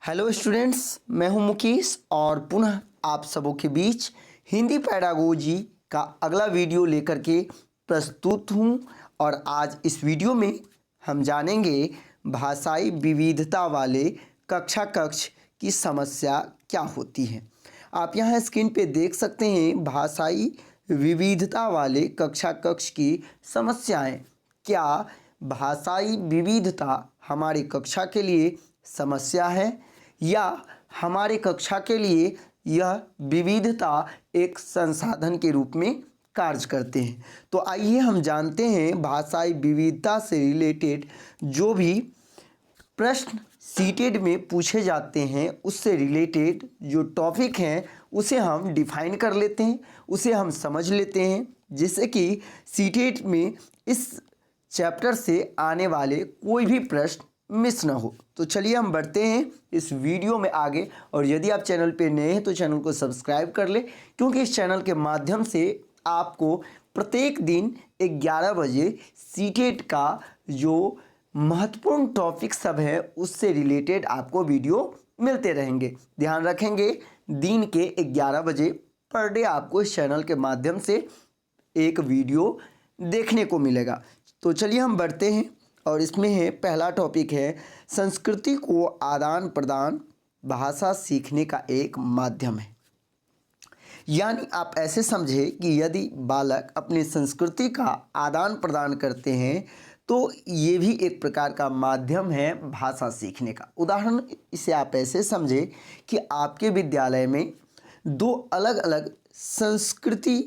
Hello students, मैं हूं मुकेश और पुनः आप सबों के बीच हिंदी पैडागोजी का अगला वीडियो लेकर के प्रस्तुत हूं। और आज इस वीडियो में हम जानेंगे भाषाई विविधता वाले कक्षा कक्ष की समस्या क्या होती है। आप यहां स्क्रीन पे देख सकते हैं भाषाई विविधता वाले कक्षा कक्ष की समस्याएं। क्या भाषाई विविधता हमारी कक्षा के लिए समस्या है या हमारे कक्षा के लिए यह विविधता एक संसाधन के रूप में कार्य करते हैं। तो आइए हम जानते हैं भाषाई विविधता से रिलेटेड जो भी प्रश्न सीटेड में पूछे जाते हैं उससे रिलेटेड जो टॉपिक हैं उसे हम डिफाइन कर लेते हैं, उसे हम समझ लेते हैं, जिससे कि सीटेड में इस चैप्टर से आने वाले कोई भी प्रश्न मिस ना हो। तो चलिए हम बढ़ते हैं इस वीडियो में आगे। और यदि आप चैनल पे नए हैं तो चैनल को सब्सक्राइब कर ले, क्योंकि इस चैनल के माध्यम से आपको प्रत्येक दिन 11 बजे सीटेट का जो महत्वपूर्ण टॉपिक सब है उससे रिलेटेड आपको वीडियो मिलते रहेंगे। ध्यान रखेंगे, दिन के 11 बजे पर डे आपको इस चैनल के माध्यम से एक वीडियो देखने को मिलेगा। तो चलिए हम बढ़ते हैं और इसमें है पहला टॉपिक है संस्कृति को आदान प्रदान भाषा सीखने का एक माध्यम है। यानी आप ऐसे समझे कि यदि बालक अपनी संस्कृति का आदान प्रदान करते हैं तो ये भी एक प्रकार का माध्यम है भाषा सीखने का। उदाहरण इसे आप ऐसे समझे कि आपके विद्यालय में दो अलग अलग संस्कृति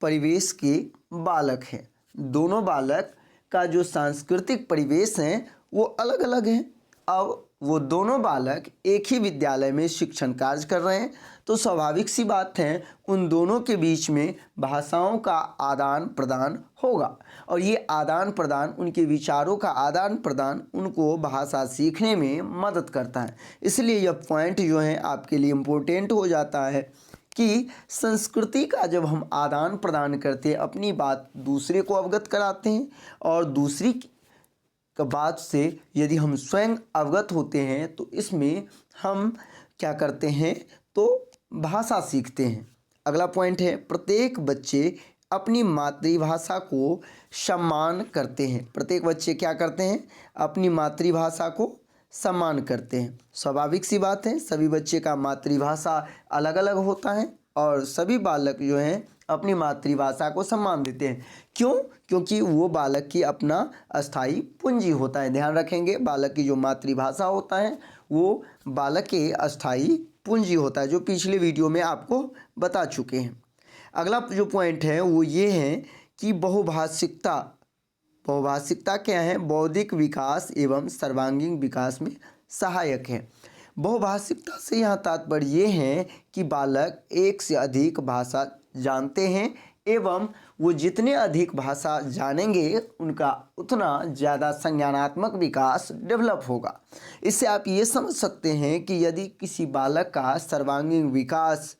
परिवेश के बालक हैं। दोनों बालक का जो सांस्कृतिक परिवेश है वो अलग अलग है। अब वो दोनों बालक एक ही विद्यालय में शिक्षण कार्य कर रहे हैं, तो स्वाभाविक सी बात है उन दोनों के बीच में भाषाओं का आदान प्रदान होगा। और ये आदान प्रदान, उनके विचारों का आदान प्रदान उनको भाषा सीखने में मदद करता है। इसलिए यह पॉइंट जो है आपके लिए इम्पोर्टेंट हो जाता है कि संस्कृति का जब हम आदान प्रदान करते हैं, अपनी बात दूसरे को अवगत कराते हैं और दूसरी का बात से यदि हम स्वयं अवगत होते हैं तो इसमें हम क्या करते हैं तो भाषा सीखते हैं। अगला पॉइंट है प्रत्येक बच्चे अपनी मातृभाषा को सम्मान करते हैं। प्रत्येक बच्चे क्या करते हैं, अपनी मातृभाषा को सम्मान करते हैं। स्वाभाविक सी बात है, सभी बच्चे का मातृभाषा अलग अलग होता है और सभी बालक जो हैं अपनी मातृभाषा को सम्मान देते हैं। क्यों? क्योंकि वो बालक की अपना अस्थाई पूंजी होता है। ध्यान रखेंगे, बालक की जो मातृभाषा होता है वो बालक के अस्थाई पूंजी होता है, जो पिछले वीडियो में आपको बता चुके हैं। अगला जो पॉइंट है वो ये है कि बहुभाषिकता क्या है, बौद्धिक विकास एवं सर्वांगीण विकास में सहायक है। बहुभाषिकता से यहाँ तात्पर्य ये है कि बालक एक से अधिक भाषा जानते हैं एवं वो जितने अधिक भाषा जानेंगे उनका उतना ज़्यादा संज्ञानात्मक विकास डेवलप होगा। इससे आप ये समझ सकते हैं कि यदि किसी बालक का सर्वांगीण विकास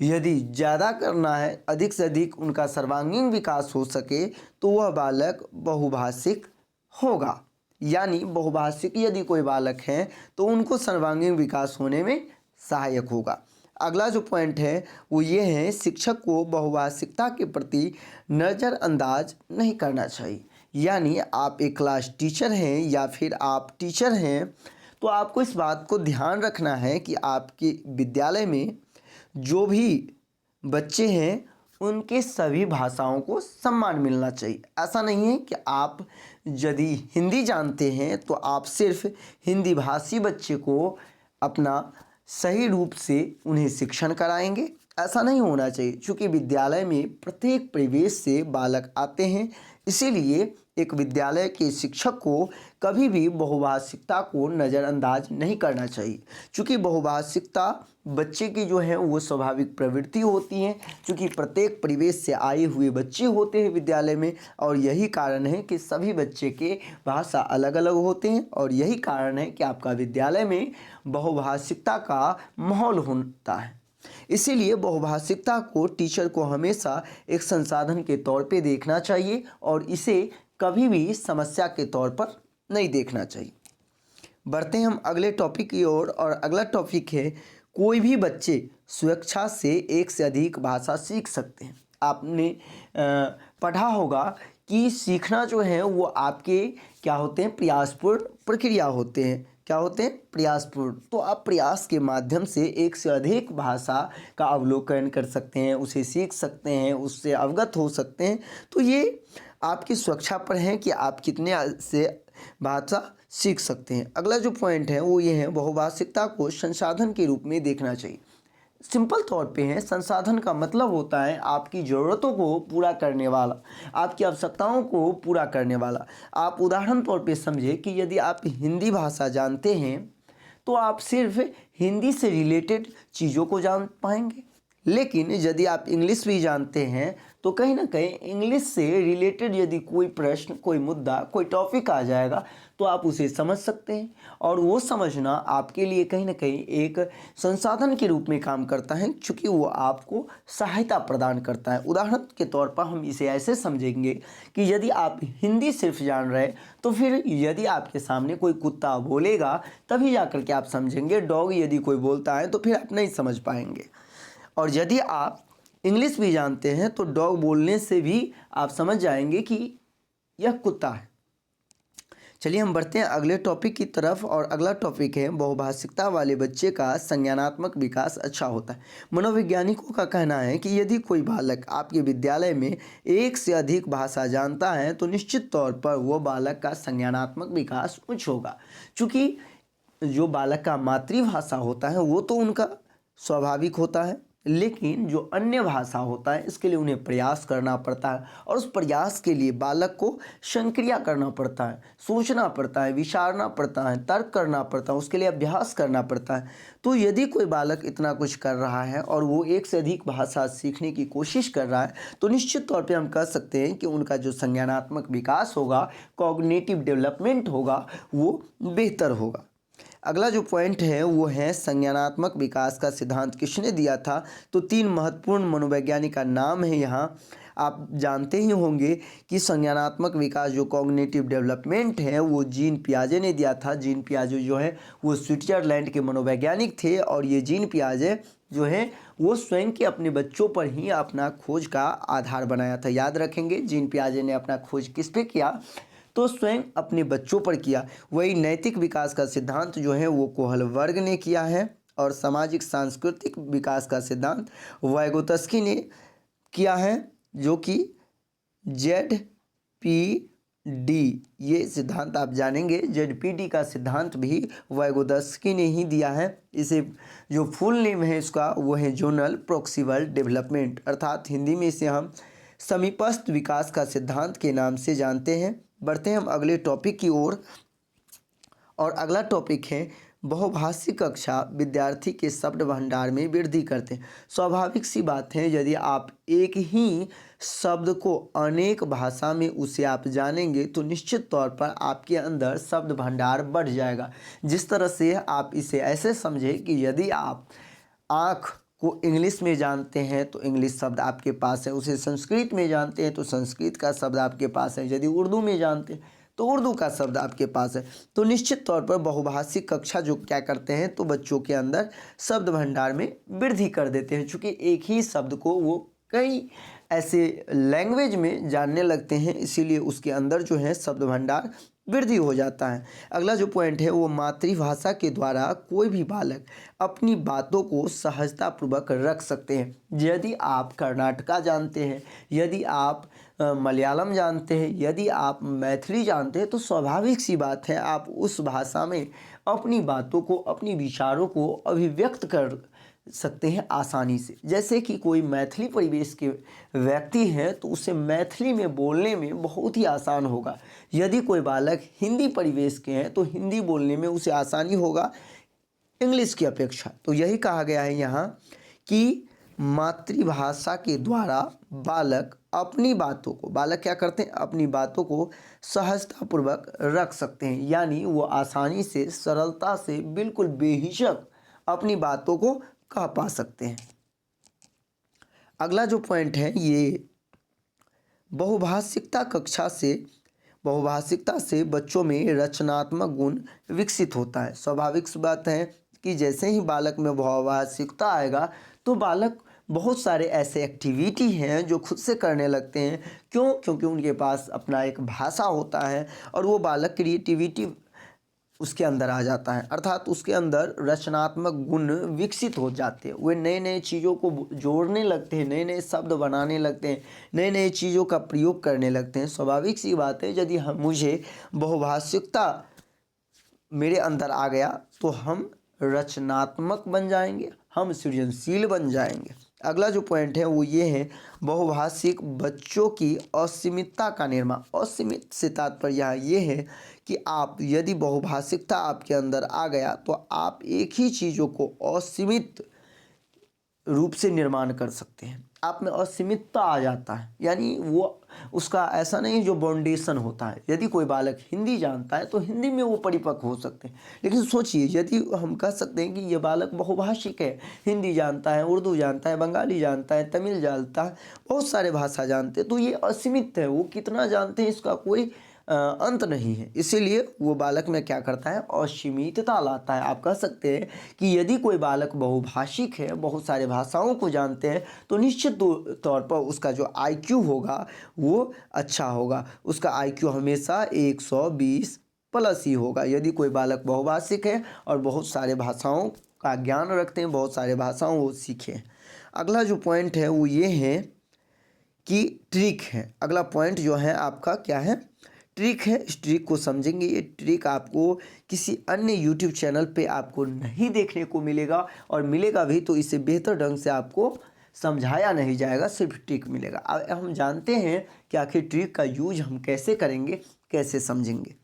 यदि ज़्यादा करना है, अधिक से अधिक उनका सर्वांगीण विकास हो सके, तो वह बालक बहुभाषिक होगा। यानी बहुभाषिक यदि कोई बालक है तो उनको सर्वांगीण विकास होने में सहायक होगा। अगला जो पॉइंट है वो ये है शिक्षक को बहुभाषिकता के प्रति नज़रअंदाज नहीं करना चाहिए। यानी आप एक क्लास टीचर हैं या फिर आप टीचर हैं तो आपको इस बात को ध्यान रखना है कि आपके विद्यालय में जो भी बच्चे हैं उनके सभी भाषाओं को सम्मान मिलना चाहिए। ऐसा नहीं है कि आप यदि हिंदी जानते हैं तो आप सिर्फ हिंदी भाषी बच्चे को अपना सही रूप से उन्हें शिक्षण कराएंगे। ऐसा नहीं होना चाहिए, क्योंकि विद्यालय में प्रत्येक परिवेश से बालक आते हैं। इसीलिए एक विद्यालय के शिक्षक को कभी भी बहुभाषिकता को नज़रअंदाज नहीं करना चाहिए, क्योंकि बहुभाषिकता बच्चे की जो है वो स्वाभाविक प्रवृत्ति होती है। क्योंकि प्रत्येक परिवेश से आए हुए बच्चे होते हैं विद्यालय में, और यही कारण है कि सभी बच्चे के भाषा अलग अलग होते हैं। और यही कारण है कि आपका विद्यालय में बहुभाषिकता का माहौल होता है। इसीलिए बहुभाषिकता को टीचर को हमेशा एक संसाधन के तौर पे देखना चाहिए और इसे कभी भी समस्या के तौर पर नहीं देखना चाहिए। बढ़ते हैं हम अगले टॉपिक की ओर और अगला टॉपिक है कोई भी बच्चे स्वेच्छा से एक से अधिक भाषा सीख सकते हैं। आपने पढ़ा होगा कि सीखना जो है वो आपके क्या होते हैं, प्रयासपूर्ण प्रक्रिया होते हैं। क्या होते हैं? प्रयासपूर्ण। तो आप प्रयास के माध्यम से एक से अधिक भाषा का अवलोकन कर सकते हैं, उसे सीख सकते हैं, उससे अवगत हो सकते हैं। तो ये आपकी स्वेच्छा पर है कि आप कितने से भाषा सीख सकते हैं। अगला जो पॉइंट है वो ये है, बहुभाषिकता को संसाधन के रूप में देखना चाहिए। सिंपल तौर पे है, संसाधन का मतलब होता है आपकी ज़रूरतों को पूरा करने वाला, आपकी आवश्यकताओं को पूरा करने वाला। आप उदाहरण तौर पे समझे कि यदि आप हिंदी भाषा जानते हैं तो आप सिर्फ हिंदी से रिलेटेड चीज़ों को जान पाएंगे, लेकिन यदि आप इंग्लिश भी जानते हैं तो कहीं ना कहीं इंग्लिश से रिलेटेड यदि कोई प्रश्न, कोई मुद्दा, कोई टॉपिक आ जाएगा तो आप उसे समझ सकते हैं, और वो समझना आपके लिए कहीं ना कहीं एक संसाधन के रूप में काम करता है, क्योंकि वो आपको सहायता प्रदान करता है। उदाहरण के तौर पर हम इसे ऐसे समझेंगे कि यदि आप हिंदी सिर्फ जान रहे तो फिर यदि आपके सामने कोई कुत्ता बोलेगा तभी जाकर के आप समझेंगे, डॉग यदि कोई बोलता है तो फिर आप नहीं समझ पाएंगे। और यदि आप इंग्लिश भी जानते हैं तो डॉग बोलने से भी आप समझ जाएंगे कि यह कुत्ता है। चलिए हम बढ़ते हैं अगले टॉपिक की तरफ, और अगला टॉपिक है बहुभाषिकता वाले बच्चे का संज्ञानात्मक विकास अच्छा होता है। मनोवैज्ञानिकों का कहना है कि यदि कोई बालक आपके विद्यालय में एक से अधिक भाषा जानता है तो निश्चित तौर पर वह बालक का संज्ञानात्मक विकास उच्च होगा। चूँकि जो बालक का मातृभाषा होता है वो तो उनका स्वाभाविक होता है, लेकिन जो अन्य भाषा होता है इसके लिए उन्हें प्रयास करना पड़ता है, और उस प्रयास के लिए बालक को संक्रिया करना पड़ता है, सोचना पड़ता है, विचारना पड़ता है, तर्क करना पड़ता है, उसके लिए अभ्यास करना पड़ता है। तो यदि कोई बालक इतना कुछ कर रहा है और वो एक से अधिक भाषा सीखने की कोशिश कर रहा है तो निश्चित तौर पर हम कह सकते हैं कि उनका जो संज्ञानात्मक विकास होगा, कॉग्निटिव डेवलपमेंट होगा, वो बेहतर होगा। अगला जो पॉइंट है वो है संज्ञानात्मक विकास का सिद्धांत किसने दिया था। तो 3 महत्वपूर्ण मनोवैज्ञानिक का नाम है यहाँ। आप जानते ही होंगे कि संज्ञानात्मक विकास जो कॉग्निटिव डेवलपमेंट है वो जीन पियाजे ने दिया था। जीन पियाजे जो है वो स्विट्जरलैंड के मनोवैज्ञानिक थे, और ये जीन पियाजे जो है वो स्वयं के अपने बच्चों पर ही अपना खोज का आधार बनाया था। याद रखेंगे, जीन पियाजे ने अपना खोज किस पे किया, तो स्वयं अपने बच्चों पर किया। वही नैतिक विकास का सिद्धांत जो है वो कोहलबर्ग ने किया है, और सामाजिक सांस्कृतिक विकास का सिद्धांत वाइगोत्स्की ने किया है, जो कि ZPD, ये सिद्धांत आप जानेंगे। ZPD का सिद्धांत भी वाइगोत्स्की ने ही दिया है। इसे जो फुल नेम है इसका वो है जोनल प्रोक्सिमल डेवलपमेंट, अर्थात हिंदी में इसे हम समीपस्थ विकास का सिद्धांत के नाम से जानते हैं। बढ़ते हैं हम अगले टॉपिक की ओर, और अगला टॉपिक है बहुभाषी कक्षा विद्यार्थी के शब्द भंडार में वृद्धि करते हैं। स्वाभाविक सी बात है, यदि आप एक ही शब्द को अनेक भाषा में उसे आप जानेंगे तो निश्चित तौर पर आपके अंदर शब्द भंडार बढ़ जाएगा। जिस तरह से आप इसे ऐसे समझें कि यदि आप आँख को इंग्लिश में जानते हैं तो इंग्लिश शब्द आपके पास है, उसे संस्कृत में जानते हैं तो संस्कृत का शब्द आपके पास है, यदि उर्दू में जानते हैं तो उर्दू का शब्द आपके पास है। तो निश्चित तौर पर बहुभाषिक कक्षा जो क्या करते हैं तो बच्चों के अंदर शब्द भंडार में वृद्धि कर देते हैं, चूँकि एक ही शब्द को वो कई ऐसे लैंग्वेज में जानने लगते हैं, इसीलिए उसके अंदर जो है शब्द भंडार वृद्धि हो जाता है। अगला जो पॉइंट है वो मातृभाषा के द्वारा कोई भी बालक अपनी बातों को सहजतापूर्वक रख सकते हैं। यदि आप कर्नाटका जानते हैं, यदि आप मलयालम जानते हैं, यदि आप मैथिली जानते हैं तो स्वाभाविक सी बात है आप उस भाषा में अपनी बातों को, अपनी विचारों को अभिव्यक्त कर सकते हैं आसानी से। जैसे कि कोई मैथिली परिवेश के व्यक्ति हैं तो उसे मैथिली में बोलने में बहुत ही आसान होगा। यदि कोई बालक हिंदी परिवेश के हैं तो हिंदी बोलने में उसे आसानी होगा इंग्लिश की अपेक्षा। तो यही कहा गया है यहाँ कि मातृभाषा के द्वारा बालक अपनी बातों को, बालक क्या करते हैं, अपनी बातों को सहजतापूर्वक रख सकते हैं, यानी वो आसानी से, सरलता से, बिल्कुल बेहिचक अपनी बातों को कह पा सकते हैं। अगला जो पॉइंट है ये बहुभाषिकता कक्षा से बहुभाषिकता से बच्चों में रचनात्मक गुण विकसित होता है। स्वाभाविक सी बात है कि जैसे ही बालक में बहुभाषिकता आएगा तो बालक बहुत सारे ऐसे एक्टिविटी हैं जो खुद से करने लगते हैं। क्यों? क्योंकि उनके पास अपना एक भाषा होता है और वो बालक क्रिएटिविटी उसके अंदर आ जाता है, अर्थात उसके अंदर रचनात्मक गुण विकसित हो जाते हैं। वे नए नए चीज़ों को जोड़ने लगते हैं, नए नए शब्द बनाने लगते हैं, नए नए चीज़ों का प्रयोग करने लगते हैं। स्वाभाविक सी बात है, यदि मुझे बहुभाषिकता मेरे अंदर आ गया तो हम रचनात्मक बन जाएंगे, हम सृजनशील बन जाएंगे। अगला जो पॉइंट है वो ये है, बहुभाषिक बच्चों की असीमितता का निर्माण। असीमित से तात्पर्य यहाँ ये है कि आप यदि बहुभाषिकता आपके अंदर आ गया तो आप एक ही चीज़ों को असीमित रूप से निर्माण कर सकते हैं। आप में असीमितता आ जाता है, यानी वो उसका ऐसा नहीं जो बाउंडेशन होता है। यदि कोई बालक हिंदी जानता है तो हिंदी में वो परिपक्व हो सकते हैं, लेकिन सोचिए यदि हम कह सकते हैं कि ये बालक बहुभाषिक है, हिंदी जानता है, उर्दू जानता है, बंगाली जानता है, तमिल जानता है, बहुत सारे भाषा जानते हैं, तो ये असीमित है। वो कितना जानते हैं इसका कोई अंत नहीं है। इसीलिए वो बालक में क्या करता है, असीमितता लाता है। आप कह सकते हैं कि यदि कोई बालक बहुभाषिक है, बहुत सारे भाषाओं को जानते हैं, तो निश्चित तौर पर उसका जो IQ होगा वो अच्छा होगा। उसका IQ हमेशा 120 प्लस ही होगा यदि कोई बालक बहुभाषिक है और बहुत सारे भाषाओं का ज्ञान रखते हैं, बहुत सारे भाषाओं वो सीखे। अगला जो पॉइंट है वो ये है कि ट्रिक है। अगला पॉइंट जो है आपका क्या है, ट्रिक है। इस ट्रिक को समझेंगे। ये ट्रिक आपको किसी अन्य YouTube चैनल पे आपको नहीं देखने को मिलेगा, और मिलेगा भी तो इसे बेहतर ढंग से आपको समझाया नहीं जाएगा, सिर्फ ट्रिक मिलेगा। अब हम जानते हैं कि आखिर ट्रिक का यूज हम कैसे करेंगे, कैसे समझेंगे।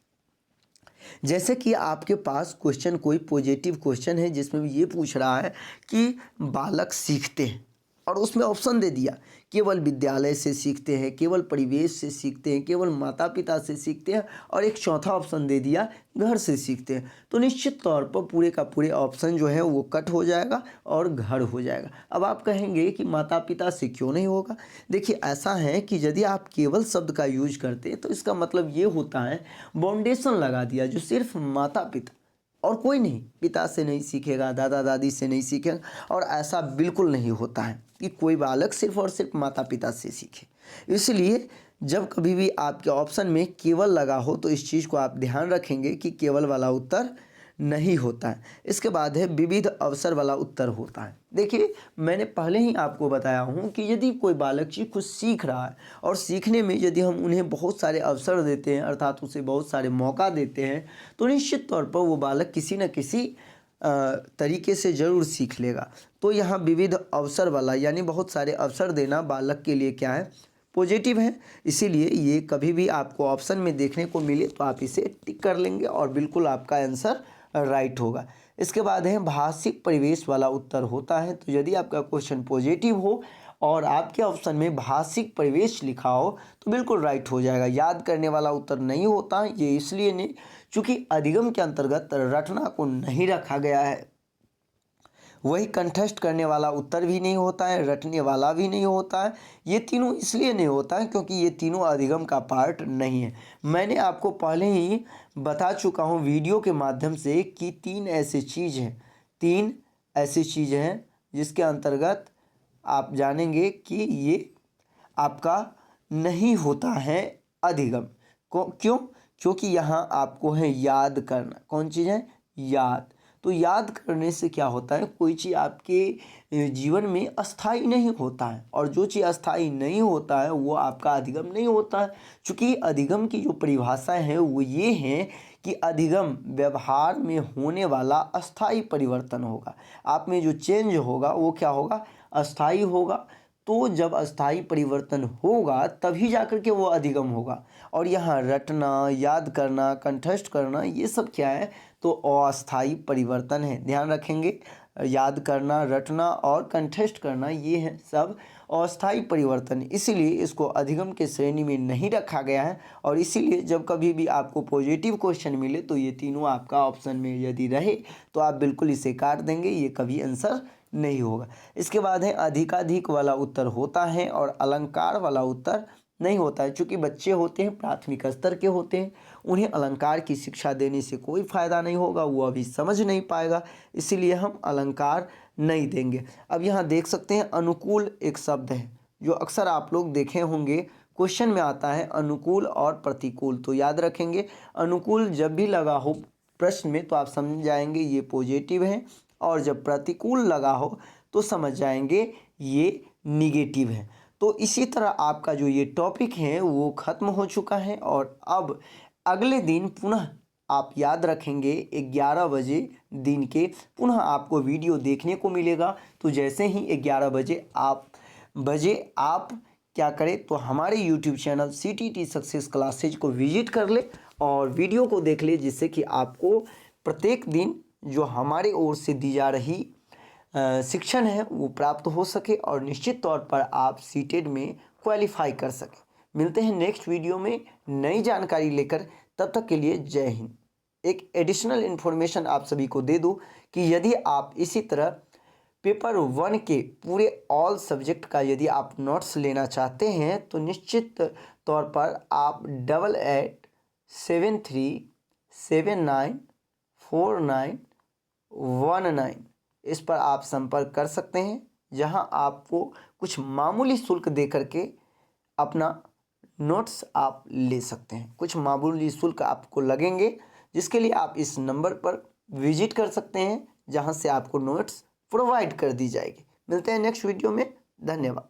जैसे कि आपके पास क्वेश्चन कोई पॉजिटिव क्वेश्चन है जिसमें ये पूछ रहा है कि बालक सीखते हैं, और उसमें ऑप्शन दे दिया केवल विद्यालय से सीखते हैं, केवल परिवेश से सीखते हैं, केवल माता पिता से सीखते हैं, और एक चौथा ऑप्शन दे दिया घर से सीखते हैं। तो निश्चित तौर पर पूरे का पूरे ऑप्शन जो है वो कट हो जाएगा और घर हो जाएगा। अब आप कहेंगे कि माता पिता से क्यों नहीं होगा। देखिए ऐसा है कि यदि आप केवल शब्द का यूज करते हैं तो इसका मतलब ये होता है बाउंडेशन लगा दिया, जो सिर्फ माता पिता और कोई नहीं, पिता से नहीं सीखेगा, दादा दादी से नहीं सीखेगा। और ऐसा बिल्कुल नहीं होता है कि कोई बालक सिर्फ और सिर्फ माता पिता से सीखे। इसलिए जब कभी भी आपके ऑप्शन में केवल लगा हो तो इस चीज़ को आप ध्यान रखेंगे कि केवल वाला उत्तर नहीं होता है। इसके बाद है विविध अवसर वाला उत्तर होता है। देखिए मैंने पहले ही आपको बताया हूँ कि यदि कोई बालक चीज़ कुछ सीख रहा है और सीखने में यदि हम उन्हें बहुत सारे अवसर देते हैं, अर्थात उसे बहुत सारे मौका देते हैं, तो निश्चित तौर पर वो बालक किसी न किसी तरीके से ज़रूर सीख लेगा। तो यहाँ विविध अवसर वाला यानी बहुत सारे अवसर देना बालक के लिए क्या है, पॉजिटिव है। इसीलिए ये कभी भी आपको ऑप्शन में देखने को मिले तो आप इसे टिक कर लेंगे और बिल्कुल आपका आंसर राइट होगा। इसके बाद है भाषिक परिवेश वाला उत्तर होता है। तो यदि आपका क्वेश्चन पॉजिटिव हो और आपके ऑप्शन में भाषिक परिवेश लिखा हो तो बिल्कुल राइट हो जाएगा। याद करने वाला उत्तर नहीं होता है, ये इसलिए नहीं चूँकि अधिगम के अंतर्गत रटना को नहीं रखा गया है। वही कंठस्थ करने वाला उत्तर भी नहीं होता है, रटने वाला भी नहीं होता है। ये तीनों इसलिए नहीं होता है क्योंकि ये तीनों अधिगम का पार्ट नहीं है। मैंने आपको पहले ही बता चुका हूँ वीडियो के माध्यम से कि तीन ऐसी चीज़ हैं जिसके अंतर्गत आप जानेंगे कि ये आपका नहीं होता है अधिगम को। क्यों? क्योंकि यहाँ आपको है याद करना। कौन चीज़ है? याद। तो याद करने से क्या होता है, कोई चीज़ आपके जीवन में अस्थाई नहीं होता है, और जो चीज़ अस्थाई नहीं होता है वो आपका अधिगम नहीं होता है। चूँकि अधिगम की जो परिभाषा है वो ये है कि अधिगम व्यवहार में होने वाला अस्थाई परिवर्तन होगा। आप में जो चेंज होगा वो क्या होगा, अस्थाई होगा। तो जब अस्थाई परिवर्तन होगा तभी जाकर के वो अधिगम होगा। और यहाँ रटना, याद करना, कंठस्थ करना ये सब क्या है, तो अस्थाई परिवर्तन है। ध्यान रखेंगे, याद करना, रटना और कंठस्थ करना ये है सब अस्थाई परिवर्तन, इसीलिए इसको अधिगम के श्रेणी में नहीं रखा गया है। और इसीलिए जब कभी भी आपको पॉजिटिव क्वेश्चन मिले तो ये तीनों आपका ऑप्शन में यदि रहे तो आप बिल्कुल इसे काट देंगे, ये कभी आंसर नहीं होगा। इसके बाद है अधिकाधिक वाला उत्तर होता है और अलंकार वाला उत्तर नहीं होता है, क्योंकि बच्चे होते हैं प्राथमिक स्तर के होते हैं, उन्हें अलंकार की शिक्षा देने से कोई फ़ायदा नहीं होगा, वो अभी समझ नहीं पाएगा, इसीलिए हम अलंकार नहीं देंगे। अब यहाँ देख सकते हैं अनुकूल एक शब्द है जो अक्सर आप लोग देखे होंगे, क्वेश्चन में आता है अनुकूल और प्रतिकूल। तो याद रखेंगे अनुकूल जब भी लगा हो प्रश्न में तो आप समझ जाएंगे ये पॉजिटिव है, और जब प्रतिकूल लगा हो तो समझ जाएंगे ये निगेटिव है। तो इसी तरह आपका जो ये टॉपिक है वो ख़त्म हो चुका है, और अब अगले दिन पुनः आप याद रखेंगे 11 बजे दिन के पुनः आपको वीडियो देखने को मिलेगा। तो जैसे ही 11 बजे आप क्या करें तो हमारे YouTube channel CTT success classes को विजिट कर ले और वीडियो को देख ले, जिससे कि आपको प्रत्येक दिन जो हमारे ओर से दी जा रही शिक्षण है वो प्राप्त हो सके और निश्चित तौर पर आप सीटेट में क्वालिफाई कर सकें। मिलते हैं नेक्स्ट वीडियो में नई जानकारी लेकर, तब तक के लिए जय हिंद। एक एडिशनल इन्फॉर्मेशन आप सभी को दे दूं कि यदि आप इसी तरह पेपर 1 के पूरे ऑल सब्जेक्ट का यदि आप नोट्स लेना चाहते हैं तो निश्चित तौर पर आप 8873794919 इस पर आप संपर्क कर सकते हैं, जहां आपको कुछ मामूली शुल्क दे करके अपना नोट्स आप ले सकते हैं। कुछ मामूली शुल्क आपको लगेंगे, जिसके लिए आप इस नंबर पर विजिट कर सकते हैं, जहां से आपको नोट्स प्रोवाइड कर दी जाएगी। मिलते हैं नेक्स्ट वीडियो में, धन्यवाद।